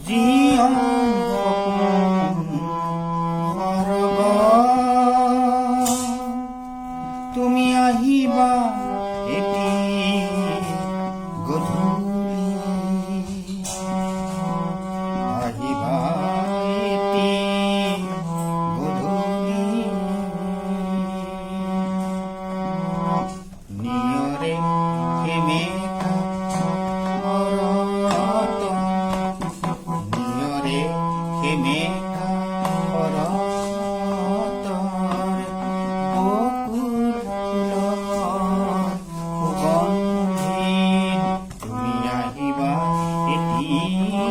জীৱন সপোন স্বৰ্গ তুমি আহিবা এটি গধূলি আহিবা এটি গধূলি নিয়ৰে সেমেকা ঘৰত নিয়ৰে সেমেকা ঘৰত বকুল ফুলৰ সুগন্ধিত তুমি আহিবা এটি